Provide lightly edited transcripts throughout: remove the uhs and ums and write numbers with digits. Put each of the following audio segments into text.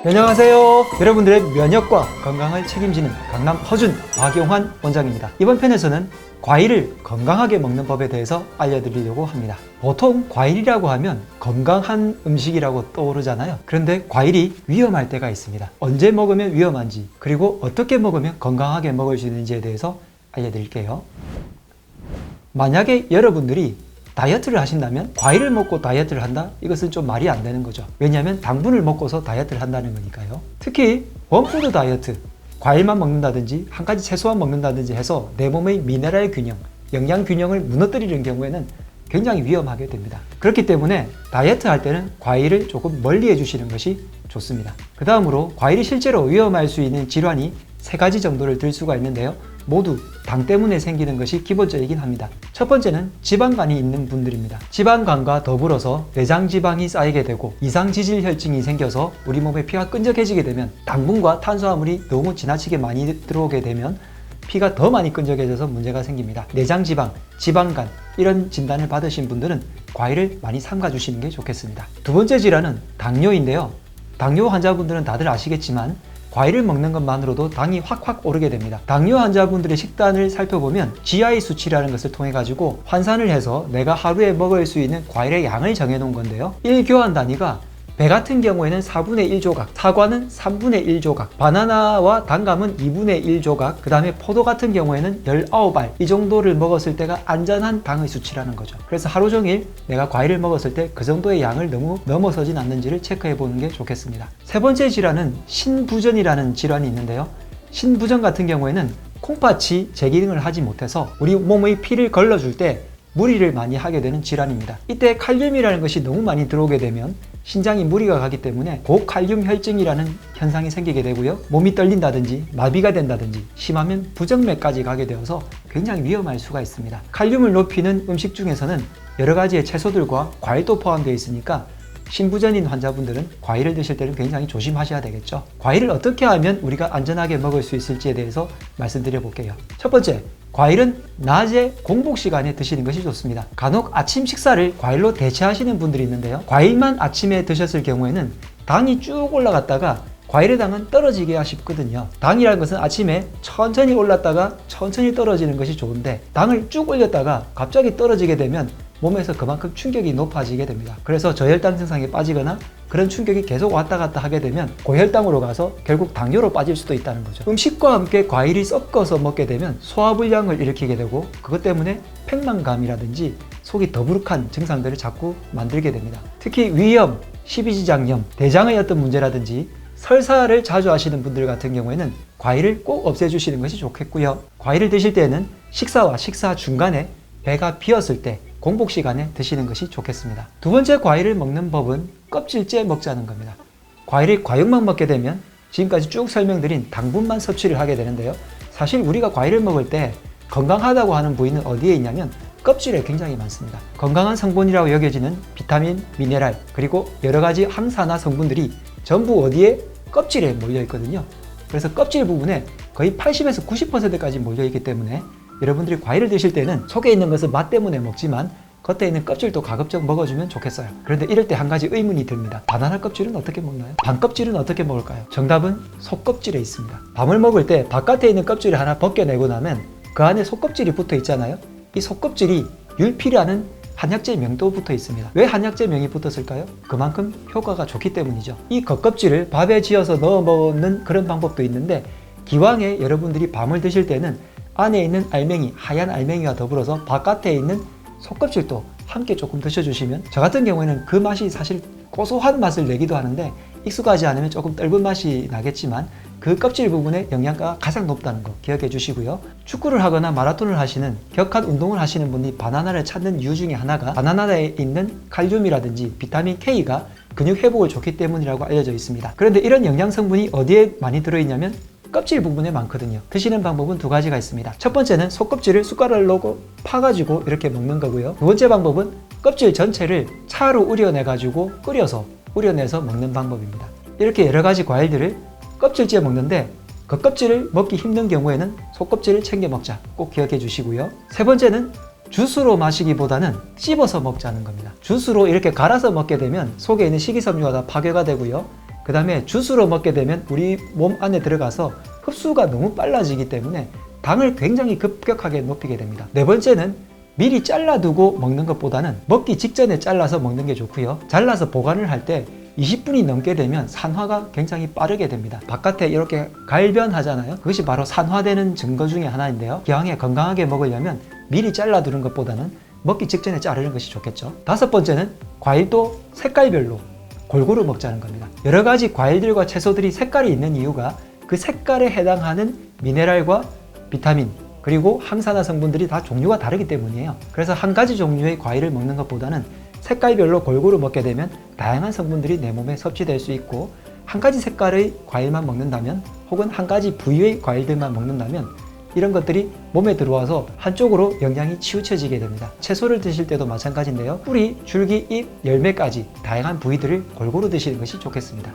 안녕하세요. 여러분들의 면역과 건강을 책임지는 강남 허준 박용환 원장입니다. 이번 편에서는 과일을 건강하게 먹는 법에 대해서 알려드리려고 합니다. 보통 과일이라고 하면 건강한 음식이라고 떠오르잖아요. 그런데 과일이 위험할 때가 있습니다. 언제 먹으면 위험한지, 그리고 어떻게 먹으면 건강하게 먹을 수 있는지에 대해서 알려드릴게요. 만약에 여러분들이 다이어트를 하신다면 과일을 먹고 다이어트를 한다? 이것은 좀 말이 안 되는 거죠. 왜냐하면 당분을 먹고서 다이어트를 한다는 거니까요. 특히 원푸드 다이어트, 과일만 먹는다든지 한 가지 채소만 먹는다든지 해서 내 몸의 미네랄 균형, 영양 균형을 무너뜨리는 경우에는 굉장히 위험하게 됩니다. 그렇기 때문에 다이어트 할 때는 과일을 조금 멀리 해주시는 것이 좋습니다. 그 다음으로 과일이 실제로 위험할 수 있는 질환이 3가지 정도를 들 수가 있는데요. 모두 당 때문에 생기는 것이 기본적이긴 합니다. 첫 번째는 지방간이 있는 분들입니다. 지방간과 더불어서 내장지방이 쌓이게 되고 이상지질혈증이 생겨서 우리 몸에 피가 끈적해지게 되면 당분과 탄수화물이 너무 지나치게 많이 들어오게 되면 피가 더 많이 끈적해져서 문제가 생깁니다. 내장지방, 지방간 이런 진단을 받으신 분들은 과일을 많이 삼가 주시는 게 좋겠습니다. 두 번째 질환은 당뇨인데요. 당뇨 환자분들은 다들 아시겠지만 과일을 먹는 것만으로도 당이 확 오르게 됩니다. 당뇨 환자분들의 식단을 살펴보면 GI 수치라는 것을 통해 가지고 환산을 해서 내가 하루에 먹을 수 있는 과일의 양을 정해 놓은 건데요. 1교환 단위가 배 같은 경우에는 4분의 1조각, 사과는 3분의 1조각, 바나나와 단감은 2분의 1조각, 그 다음에 포도 같은 경우에는 19알 이 정도를 먹었을 때가 안전한 당의 수치라는 거죠. 그래서 하루 종일 내가 과일을 먹었을 때 그 정도의 양을 너무 넘어서진 않는지를 체크해 보는 게 좋겠습니다. 세 번째 질환은 신부전이라는 질환이 있는데요. 신부전 같은 경우에는 콩팥이 제기능을 하지 못해서 우리 몸의 피를 걸러줄 때 무리를 많이 하게 되는 질환입니다. 이때 칼륨이라는 것이 너무 많이 들어오게 되면 신장이 무리가 가기 때문에 고칼륨 혈증이라는 현상이 생기게 되고요. 몸이 떨린다든지 마비가 된다든지 심하면 부정맥까지 가게 되어서 굉장히 위험할 수가 있습니다. 칼륨을 높이는 음식 중에서는 여러 가지의 채소들과 과일도 포함되어 있으니까 신부전인 환자분들은 과일을 드실 때는 굉장히 조심하셔야 되겠죠. 과일을 어떻게 하면 우리가 안전하게 먹을 수 있을지에 대해서 말씀드려 볼게요. 첫 번째, 과일은 낮에 공복 시간에 드시는 것이 좋습니다. 간혹 아침 식사를 과일로 대체하시는 분들이 있는데요. 과일만 아침에 드셨을 경우에는 당이 쭉 올라갔다가 과일의 당은 떨어지게 싶거든요. 당이라는 것은 아침에 천천히 올랐다가 천천히 떨어지는 것이 좋은데 당을 쭉 올렸다가 갑자기 떨어지게 되면 몸에서 그만큼 충격이 높아지게 됩니다. 그래서 저혈당 증상에 빠지거나 그런 충격이 계속 왔다 갔다 하게 되면 고혈당으로 가서 결국 당뇨로 빠질 수도 있다는 거죠. 음식과 함께 과일이 섞어서 먹게 되면 소화불량을 일으키게 되고 그것 때문에 팽만감이라든지 속이 더부룩한 증상들을 자꾸 만들게 됩니다. 특히 위염, 십이지장염, 대장의 어떤 문제라든지 설사를 자주 하시는 분들 같은 경우에는 과일을 꼭 없애주시는 것이 좋겠고요. 과일을 드실 때는 식사와 식사 중간에 배가 비었을 때 공복 시간에 드시는 것이 좋겠습니다. 두 번째 과일을 먹는 법은 껍질째 먹자는 겁니다. 과일을 과육만 먹게 되면 지금까지 쭉 설명드린 당분만 섭취를 하게 되는데요. 사실 우리가 과일을 먹을 때 건강하다고 하는 부위는 어디에 있냐면 껍질에 굉장히 많습니다. 건강한 성분이라고 여겨지는 비타민, 미네랄, 그리고 여러 가지 항산화 성분들이 전부 어디에? 껍질에 몰려 있거든요. 그래서 껍질 부분에 거의 80에서 90%까지 몰려 있기 때문에 여러분들이 과일을 드실 때는 속에 있는 것은 맛 때문에 먹지만 겉에 있는 껍질도 가급적 먹어주면 좋겠어요. 그런데 이럴 때 한 가지 의문이 듭니다. 바나나 껍질은 어떻게 먹나요? 밤 껍질은 어떻게 먹을까요? 정답은 속껍질에 있습니다. 밤을 먹을 때 바깥에 있는 껍질을 하나 벗겨내고 나면 그 안에 속껍질이 붙어 있잖아요. 이 속껍질이 율피라는 한약재 명도 붙어 있습니다. 왜 한약재 명이 붙었을까요? 그만큼 효과가 좋기 때문이죠. 이 겉껍질을 밥에 지어서 넣어 먹는 그런 방법도 있는데 기왕에 여러분들이 밤을 드실 때는 안에 있는 알맹이, 하얀 알맹이와 더불어서 바깥에 있는 속껍질도 함께 조금 드셔주시면 저 같은 경우에는 그 맛이 사실 고소한 맛을 내기도 하는데 익숙하지 않으면 조금 떫은 맛이 나겠지만 그 껍질 부분에 영양가가 가장 높다는 거 기억해 주시고요. 축구를 하거나 마라톤을 하시는 격한 운동을 하시는 분이 바나나를 찾는 이유 중에 하나가 바나나에 있는 칼륨이라든지 비타민 K가 근육 회복을 좋기 때문이라고 알려져 있습니다. 그런데 이런 영양 성분이 어디에 많이 들어있냐면 껍질 부분에 많거든요. 드시는 방법은 2가지가 있습니다. 첫 번째는 속껍질을 숟가락으로 파가지고 이렇게 먹는 거고요. 두 번째 방법은 껍질 전체를 차로 우려내가지고 끓여서 우려내서 먹는 방법입니다. 이렇게 여러 가지 과일들을 껍질째 먹는데 그 껍질을 먹기 힘든 경우에는 속껍질을 챙겨 먹자 꼭 기억해 주시고요. 세 번째는 주스로 마시기보다는 씹어서 먹자는 겁니다. 주스로 이렇게 갈아서 먹게 되면 속에 있는 식이섬유가 다 파괴가 되고요. 그 다음에 주스로 먹게 되면 우리 몸 안에 들어가서 흡수가 너무 빨라지기 때문에 당을 굉장히 급격하게 높이게 됩니다. 네 번째는 미리 잘라두고 먹는 것보다는 먹기 직전에 잘라서 먹는 게 좋고요. 잘라서 보관을 할 때 20분이 넘게 되면 산화가 굉장히 빠르게 됩니다. 바깥에 이렇게 갈변하잖아요. 그것이 바로 산화되는 증거 중에 하나인데요. 기왕에 건강하게 먹으려면 미리 잘라두는 것보다는 먹기 직전에 자르는 것이 좋겠죠. 다섯 번째는 과일도 색깔별로 골고루 먹자는 겁니다. 여러 가지 과일들과 채소들이 색깔이 있는 이유가 그 색깔에 해당하는 미네랄과 비타민 그리고 항산화 성분들이 다 종류가 다르기 때문이에요. 그래서 한 가지 종류의 과일을 먹는 것보다는 색깔별로 골고루 먹게 되면 다양한 성분들이 내 몸에 섭취될 수 있고, 한 가지 색깔의 과일만 먹는다면 혹은 한 가지 부위의 과일들만 먹는다면 이런 것들이 몸에 들어와서 한쪽으로 영양이 치우쳐지게 됩니다. 채소를 드실 때도 마찬가지인데요. 뿌리, 줄기, 잎, 열매까지 다양한 부위들을 골고루 드시는 것이 좋겠습니다.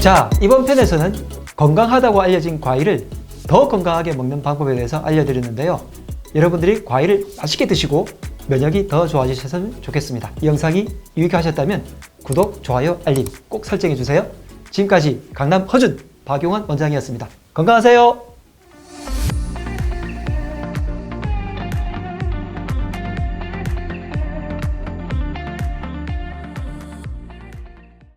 자, 이번 편에서는 건강하다고 알려진 과일을 더 건강하게 먹는 방법에 대해서 알려드렸는데요. 여러분들이 과일을 맛있게 드시고 면역이 더 좋아지셨으면 좋겠습니다. 이 영상이 유익하셨다면 구독, 좋아요, 알림 꼭 설정해주세요. 지금까지 강남 허준 박용환 원장이었습니다. 건강하세요.